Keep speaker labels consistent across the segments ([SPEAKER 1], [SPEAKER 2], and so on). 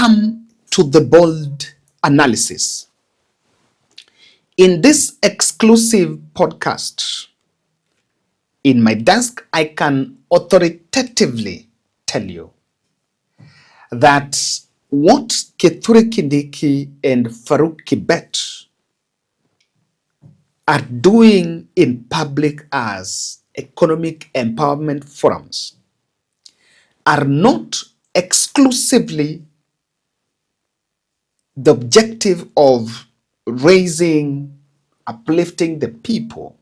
[SPEAKER 1] come to the bold analysis. In this exclusive podcast, in my desk, I can authoritatively tell you that what Kithure Kindiki and Farouk Kibet are doing in public as economic empowerment forums are not exclusively the objective of raising, uplifting the people,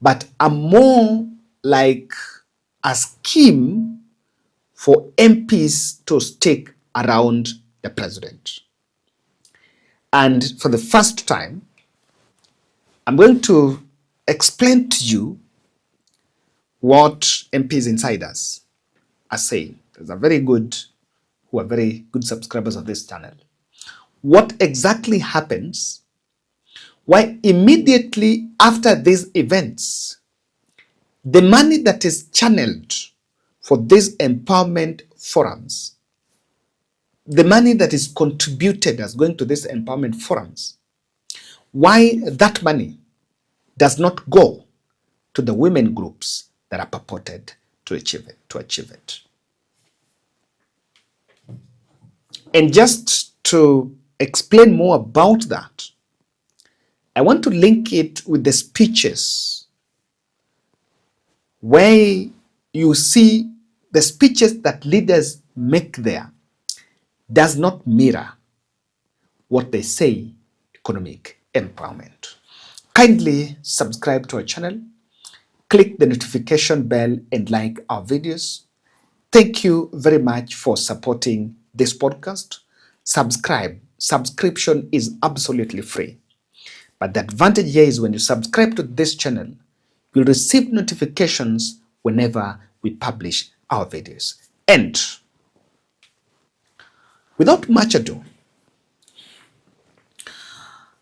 [SPEAKER 1] but are more like a scheme for MPs to stick around the president. And for the first time, I'm going to explain to you what MPs insiders are saying. There's a very good, who are very good subscribers of this channel. What exactly happens? Why immediately after these events, the money that is channeled for these empowerment forums, the money that is contributed as going to these empowerment forums, why that money does not go to the women groups that are purported to achieve it. And just to explain more about that, I want to link it with the speeches where you see the speeches that leaders make there does not mirror what they say economic empowerment. Kindly subscribe to our channel, click the notification bell and like our videos. Thank you very much for supporting this podcast. Subscription is absolutely free. But the advantage here is when you subscribe to this channel, you'll receive notifications whenever we publish our videos. And without much ado,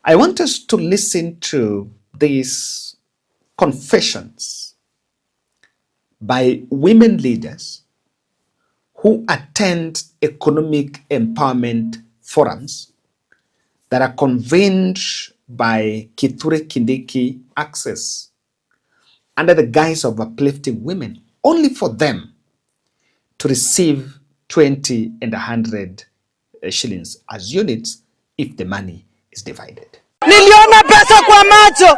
[SPEAKER 1] I want us to listen to these confessions by women leaders who attend economic empowerment forums that are convened by Kithure Kindiki Access under the guise of uplifting women, only for them to receive 20 and 100 shillings as units if the money is divided.
[SPEAKER 2] Niliona pesa kwa macho.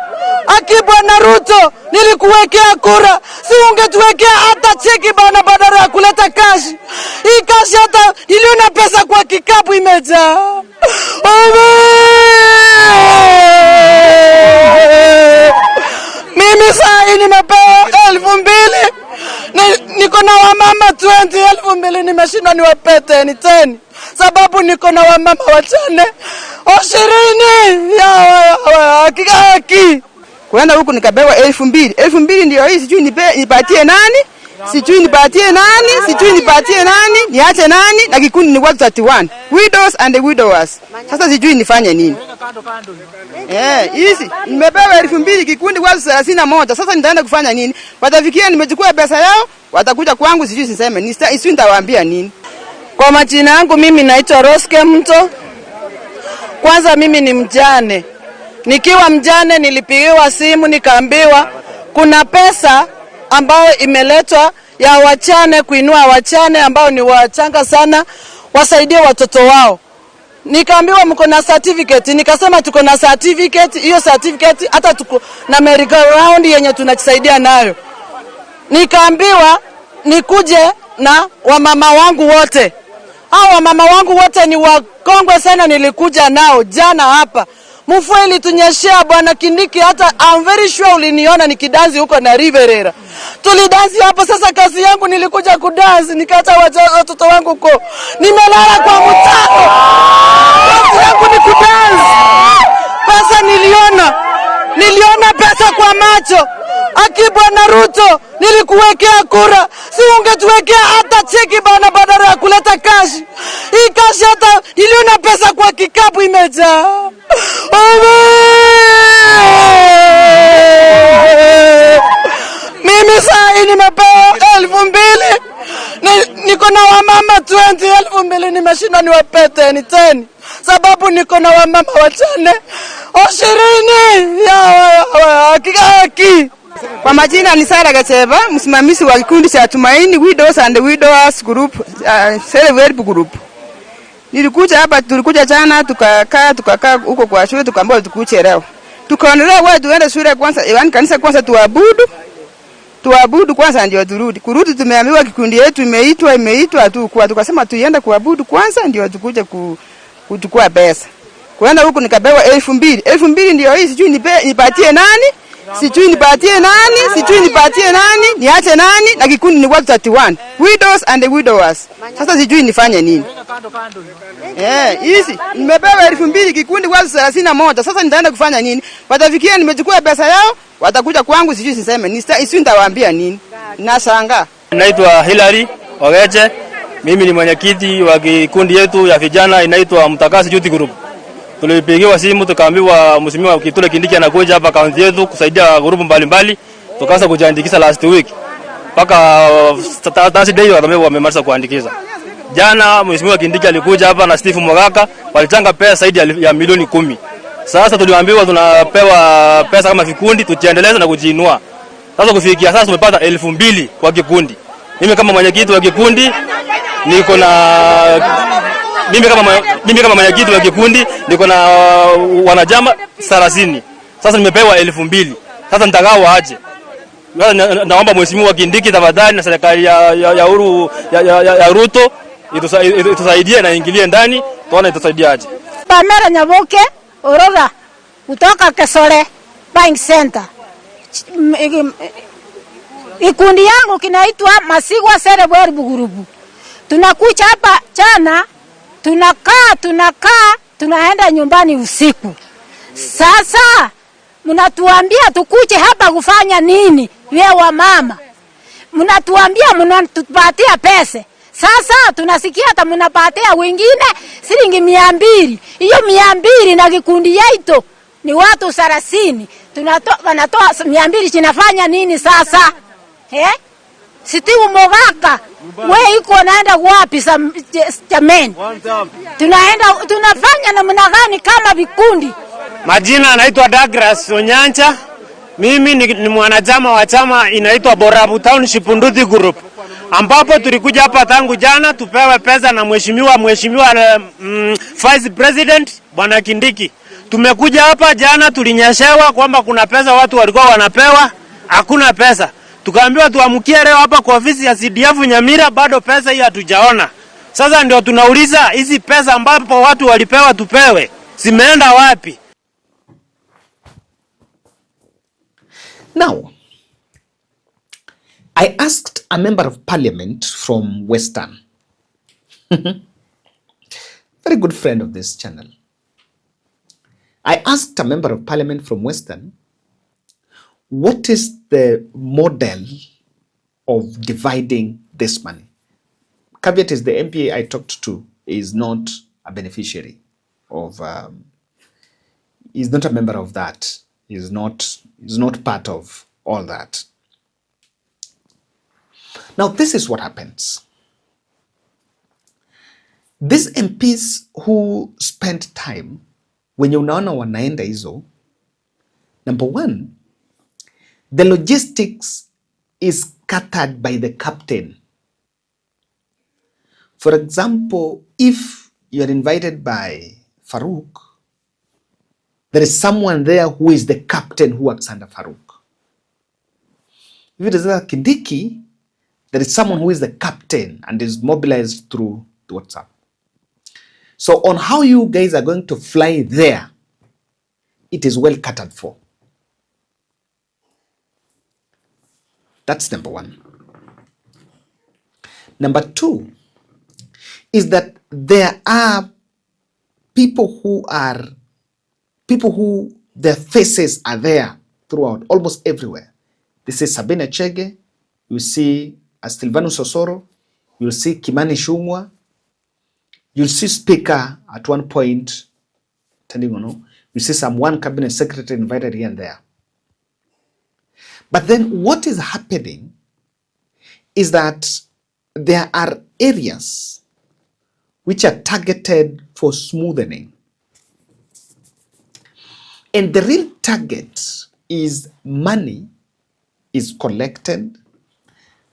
[SPEAKER 2] Bwana Ruto, nilikuwekea kura. Si ungetuwekea hata cheki bana badala ya kuleta kashi. Hii kashi hata niliona pesa kwa kikapu imejaa. Mimi saa hii nimepewa 2,000. Niko na wamama 20,000 nimeshinda niwapete ni 10. Sababu niko na wamama wachane 20 ya haki. Kwenda huku nikabewa 2,000. 2,000 ndio hii, sijui nipatie nani? Sijui nipatie nani? Niache nani? Na kikundi ni watu 31. Widows and the widowers. Sasa sijui nifanye nini? Hizi nimepewa 2,000 kikundi watu 31. Sasa nitaenda kufanya nini? Watafikia nimechukua pesa yao, watakuja kwangu sijui siseme. Sijui nitawaambia nini? Kwa majina yangu mimi naitwa Roske Mto. Kwanza mimi ni mjane. Nikiwa mjane nilipigiwa simu nikaambiwa kuna pesa ambayo imeletwa ya wachane, kuinua wachane ambao ni wachanga sana, wasaidie watoto wao. Nikaambiwa mko na certificate, nikasema tuko na certificate. Hiyo certificate hata tuko na merry round yenye tunajisaidia nayo. Nikaambiwa nikuje na wamama wangu wote. Hao wamama wangu wote ni wakongwe sana, nilikuja nao jana hapa. Mvua ilitunyeshea bwana Kindiki, hata I'm very sure uliniona nikidansi huko na Riverera. Tulidansi hapo. Sasa kazi yangu nilikuja kudansi, nikaacha watoto wangu huko. Nimelala kwa mtano. Kazi yangu ni kudansi. Pesa niliona pesa kwa macho. Bwana Ruto, nilikuwekea kura. Si ungetuwekea hata cheki bana badala ya kuleta kashi. Hii kashi hata niliona pesa kwa kikapu imejaa. Mimi saa hii nimepewa 2,000. Niko na wamama Nilisema 20,000 nimeshinda niwapete ni 10. Sababu niko na wamama wachane 20 ya haki. Kwa majina ni Sara Gacheva, msimamizi wa kikundi cha Tumaini Widows and Widowers Group, Self-Help Group. Nilikuja hapa, tulikuja jana tukakaa huko kwa shule, tukaambiwa tukuje leo. Tukaonelea wewe tuende shule kwanza, yaani kanisa kwanza tuabudu kwanza ndio turudi. Kurudi tumeambiwa kikundi yetu imeitwa tu kwa, tukasema tuiende kuabudu kwanza ndio tukuje kuchukua pesa. Kwenda huko nikapewa 2,000. 2,000 ndio hii, sijui nipatie nani? Sijui nipatie nani? Niache nani? Na kikundi ni watu 31. Widows and widowers. Sasa sijui nifanye nini? Hizi nimepewa 2,000 kikundi watu 31. Sasa nitaenda kufanya nini? Watafikia nimechukua pesa yao, watakuja kwangu sijui niseme. Sijui nitawaambia nini? Nashangaa.
[SPEAKER 3] Naitwa Hilary Ogeche. Mimi ni mwenyekiti wa kikundi yetu ya vijana inaitwa Mtakasi Youth Group. Tulipigiwa simu tukaambiwa mheshimiwa Kitule Kindiki anakuja hapa kaunti yetu kusaidia grupu mbalimbali. Tukaanza kujiandikisha last week. Paka Thursday wamemaliza kuandikisha. Jana mheshimiwa Kindiki alikuja hapa na Steve Mogaka, walichanga pesa zaidi ya milioni 10. Sasa tuliambiwa tunapewa pesa kama vikundi tujiendeleze na kujiinua. Sasa kufikia sasa tumepata 2,000 kwa kikundi. Mimi kama mwenyekiti wa kikundi niko na mimi kama mwenyekiti wa kikundi niko na wanachama 30. Sasa nimepewa 2,000. Sasa nitagawa aje? Naomba mheshimiwa Kindiki tafadhali na serikali ya Ruto itusaidie na ingilie ndani, tuone itasaidia aje.
[SPEAKER 4] Pamela Nyaboke Odour kutoka Kesole Bank Center. Ikundi yangu kinaitwa Masigwa Self-Help Group. Tunakuja hapa jana, tunaenda nyumbani usiku. Sasa mnatuambia tukuje hapa kufanya nini? Wewe wa mama. Mnatuambia mnatupatia pesa. Sasa tunasikia hata mnapatia wengine shilingi 200. Hiyo 200 na kikundi yetu ni watu 30. Wanatoa 200 kinafanya nini sasa? Steve Mogaka, wewe iko naenda wapi jameni? Tunafanya namna gani kama vikundi?
[SPEAKER 5] Majina anaitwa Douglas Onyancha. Mimi ni mwanachama wa chama inaitwa Borabu Township Youth Group. Ambapo tulikuja hapa tangu jana tupewe pesa na mheshimiwa Vice President Bwana Kindiki. Tumekuja hapa jana tulinyeshewa kwamba kuna pesa watu walikuwa wanapewa, hakuna pesa. Tukaambiwa tuamkie leo hapa kwa ofisi ya CDF Nyamira, bado pesa hii hatujaona. Sasa ndio tunauliza hizi pesa ambapo watu walipewa tupewe, zimeenda wapi?
[SPEAKER 1] Now, I asked a member of parliament from Western, very good friend of this channel. I asked a member of parliament from Western, what is the model of dividing this money? Caveat is the MPA I talked to is not a beneficiary of, is not a member of that, is not part of all that. Now, this is what happens. These MPs who spend time, wenye unaona wanaenda hizo, number one, the logistics is scattered by the captain. For example, if you are invited by Farouk, there is someone there who is the captain who works under Farouk. If it is Kindiki, there is someone who is the captain and is mobilized through the WhatsApp. So on how you guys are going to fly there, it is well catered for. That's number one. Number two is that there are people who their faces are there throughout, almost everywhere. This is Sabina Chege, you see Silvanus Osoro, you'll see Kimani Ichung'wah, you'll see Speaker at one point, you see one cabinet secretary invited here and there. But then what is happening is that there are areas which are targeted for smoothing. And the real target is money is collected.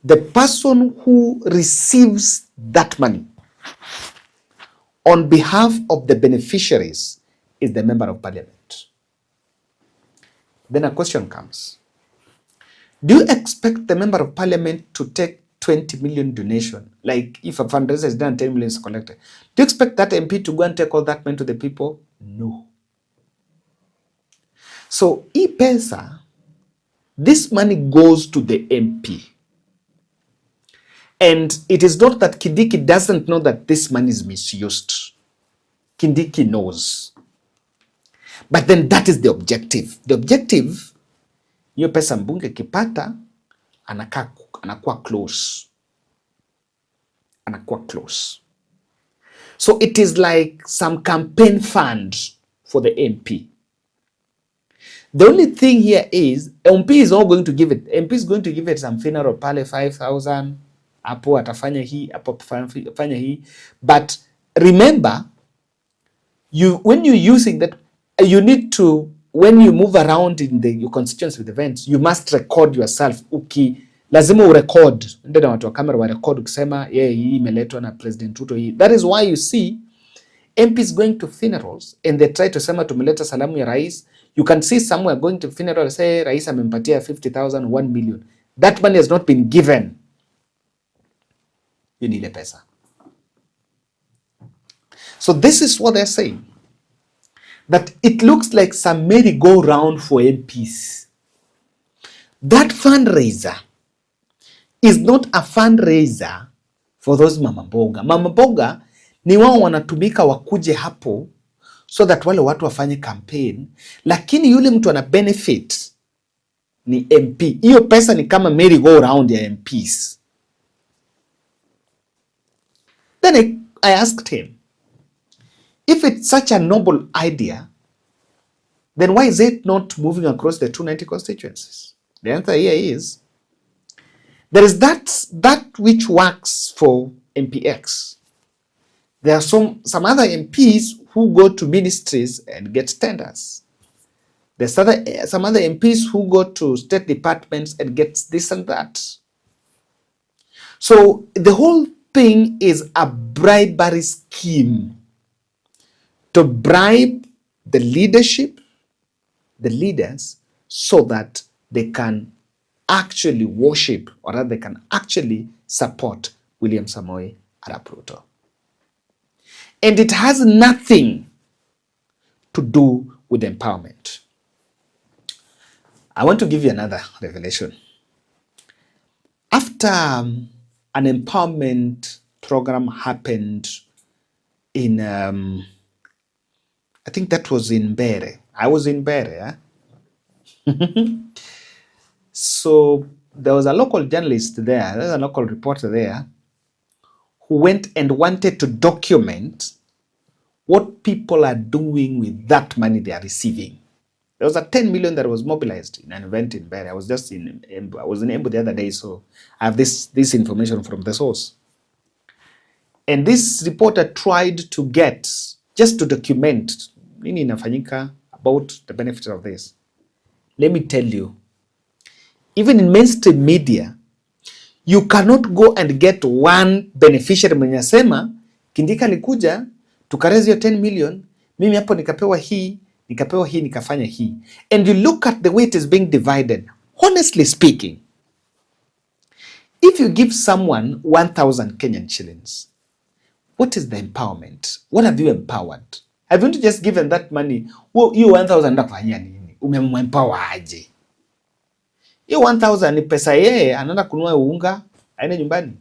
[SPEAKER 1] The person who receives that money on behalf of the beneficiaries is the member of parliament. Then a question comes. Do you expect the member of parliament to take 20 million donation? Like if a fundraiser is done, 10 million is collected. Do you expect that MP to go and take all that money to the people? No. So e-pesa, this money goes to the MP. And it is not that Kindiki doesn't know that this money is misused. Kindiki knows. But then that is the objective. The objective, hiyo pesa mbunge kipata, anakuwa close. Anakuwa close. So it is like some campaign fund for the MP. The only thing here is, MP is not going to give it. MP is going to give it some funeral pale 5,000. Hapo atafanya hii, hapo atafanya hii. But remember, when you're using that, you need to, when you move around in your constituency with events, you must record yourself. Lazima urecord. Ndio watu wa kamera wa record ukisema hii imeletwa na President Ruto hii. That is why you see MPs going to funerals and they try to sema tumeleta salamu ya rais. You can see somewhere going to funeral say rais amempatia 50,000, 1 million. That money has not been given. You need a pesa. So this is what they're saying. That it looks like some merry-go-round for MPs. That fundraiser is not a fundraiser for those mama mboga. Mama mboga ni wao wanatumika wakuje hapo so that wale watu wafanye campaign, lakini yule mtu ana benefit ni MP. Hiyo pesa ni kama merry-go-round ya MPs. Then I asked him, if it's such a noble idea, then why is it not moving across the 290 constituencies? The answer here is, there is that which works for MPX. There are some other MPs who go to ministries and get tenders. There's some other MPs who go to state departments and get this and that. So the whole thing is a bribery scheme to bribe the leadership, the leaders, so that they can actually worship, or rather they can actually support William Samoei Arap Ruto. And it has nothing to do with empowerment. I want to give you another revelation. After an empowerment program happened in, I think that was in Bere. I was in Bere. So there was a local journalist there, there's a local reporter there, who went and wanted to document what people are doing with that money they are receiving. There was a 10 million that was mobilized in an event in Bere. I was in Embu the other day, so I have this information from the source. And this reporter tried to get, just to document nini inafanyika about the benefits of this. Let me tell you, even in mainstream media, you cannot go and get one beneficiary mwenye asema Kindiki alikuja tukarezi hiyo 10 million, mimi hapo nikapewa hii, nikafanya hii. And you look at the way it is being divided. Honestly speaking, if you give someone 1,000 Kenyan shillings, what is the empowerment? What have you empowered? Have you just given that money? You 1,000 ndakufanyia nini? Umemempower aje? Hiyo 1,000 ni pesa yeye anaenda kununua unga aende nyumbani.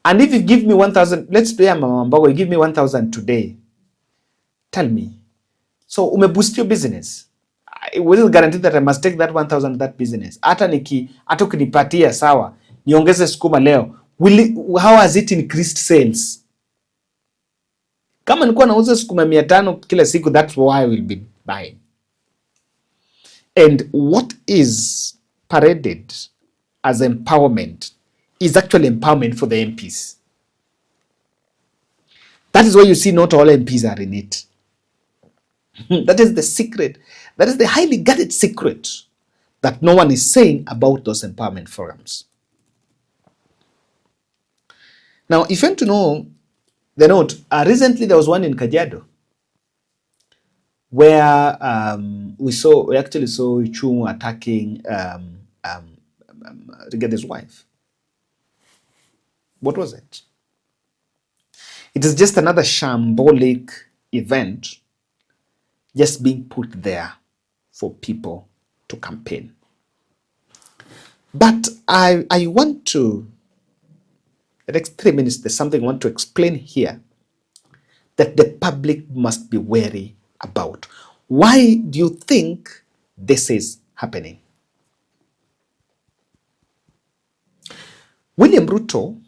[SPEAKER 1] And if you give me 1,000, let's play a mama mboga, you give me 1,000 today. Tell me. So umeboost your business. I will guarantee that I must take that 1,000 that business. Hata ukinipatia sawa, niongeze sukuma leo. How has it increased sales? Kama nilikuwa nauza sukuma 500 kila siku, that's why I will be buying. And what is paraded as empowerment is actually empowerment for the MPs. That is why you see not all MPs are in it. That is the secret. That is the highly guarded secret that no one is saying about those empowerment forums. Now, if you want to know the note, recently there was one in Kajiado where we actually saw Ichung attacking Rigade's wife. What was it? It is just another shambolic event just being put there for people to campaign. But I want to, the next 3 minutes, there's something I want to explain here that the public must be wary about. Why do you think this is happening? William Ruto,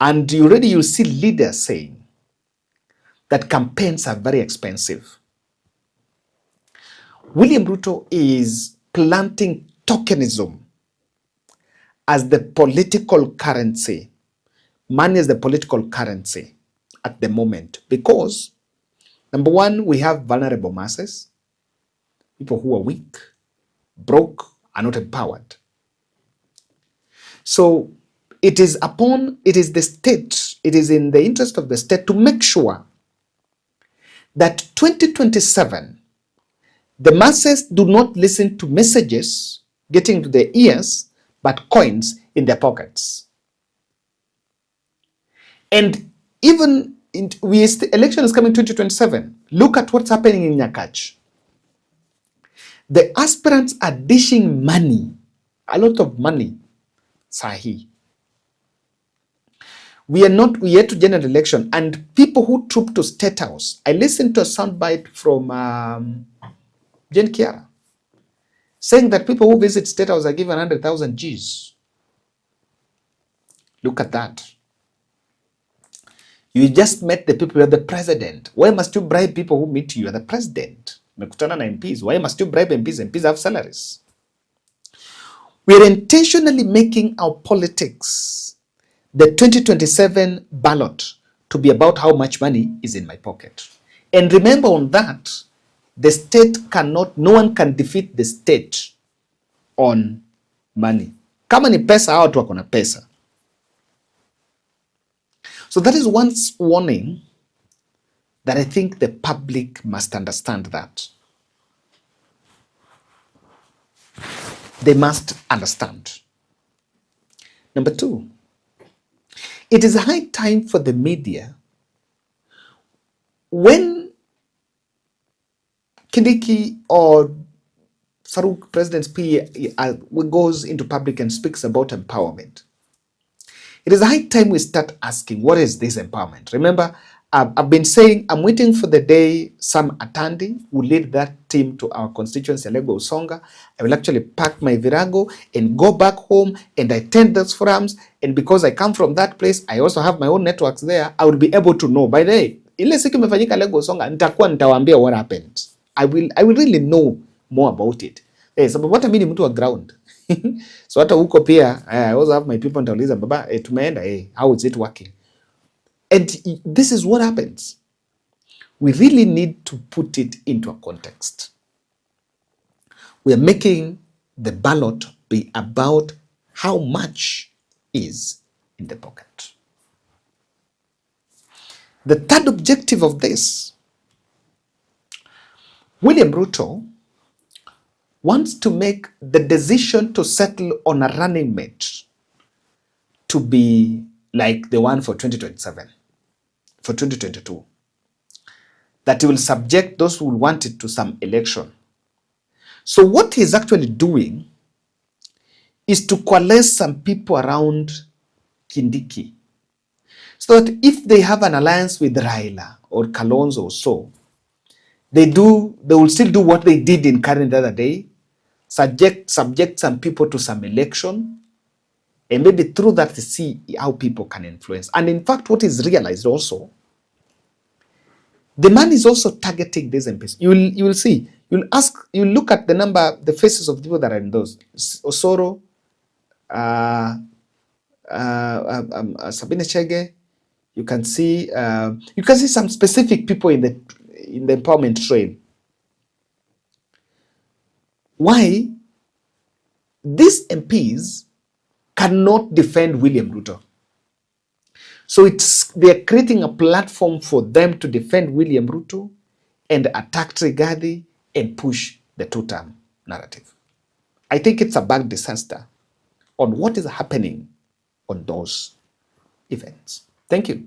[SPEAKER 1] and you'll see leaders saying that campaigns are very expensive. William Ruto is planting tokenism as the political currency. Money is the political currency at the moment because, number one, we have vulnerable masses, people who are weak, broke, are not empowered. So it is the state, it is in the interest of the state to make sure that 2027, the masses do not listen to messages getting to their ears, but coins in their pockets. And even election is coming 2027. Look at what's happening in Nyakach. The aspirants are dishing money, a lot of money. Sahi. We are yet to general election, and people who troop to State House. I listened to a soundbite from Jen Kiara saying that people who visit State House are given 100,000 Gs. Look at that. You just met the people, you're the president. Why must you bribe people who meet you? You're the president. Mekutana na MPs. Why must you bribe MPs? MPs have salaries. We are intentionally making our politics, the 2027 ballot, to be about how much money is in my pocket. And remember on that, the state cannot, no one can defeat the state on money. Kama ni pesa, hao watu wako na pesa. So that is one warning that I think the public must understand that. They must understand. Number two, it is high time for the media, when Kindiki or Farouk, President's PA, goes into public and speaks about empowerment, it is high time we start asking, what is this empowerment? Remember, I've been saying I'm waiting for the day Sam Atandi will lead that team to our constituency, Lego Usonga. I will actually pack my virago and go back home and attend those forums. And because I come from that place, I also have my own networks there. I will be able to know. By the way, ile siku imefanyika Lego Usonga, nitawaambia what happened. I will really know more about it. Sababu hata mimi ni mtu wa ground. So hata huko pia, I also have my people nitauliza, baba, tumeenda, how is it working? And this is what happens. We really need to put it into a context. We are making the ballot be about how much is in the pocket. The third objective of this, William Ruto wants to make the decision to settle on a running mate to be like the one for 2027. For 2022, that he will subject those who want it to some election. So what he's actually doing is to coalesce some people around Kindiki, so that if they have an alliance with Raila or Kalonzo or so, they will still do what they did in Karen the other day, subject some people to some election, and maybe through that to see how people can influence. And in fact, what is realized also, the man is also targeting these MPs. You will see, you'll look at the number, the faces of people that are in those. Osoro, Sabine Chege, You can see some specific people in the empowerment trail. Why these MPs cannot defend William Ruto? So they're creating a platform for them to defend William Ruto and attack Rigathi and push the two-term narrative. I think it's a bad disaster on what is happening on those events. Thank you.